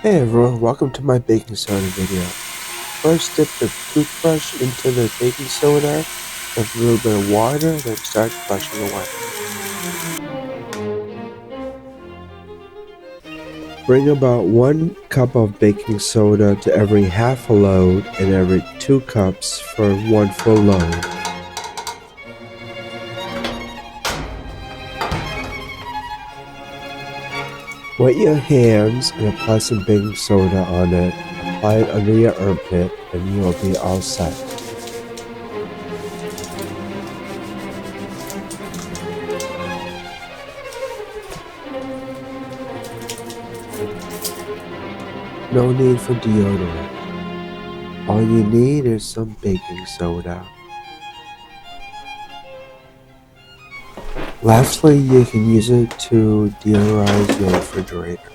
Hey everyone, welcome to my baking soda video. First dip the toothbrush into the baking soda with a little bit of water, then start brushing away. Bring about 1 cup of baking soda to every half a load and every 2 cups for 1 full load. Wet your hands and apply some baking soda on it. Apply it under your armpit and you will be all set. No need for deodorant. All you need is some baking soda. Lastly, you can use it to deodorize your refrigerator.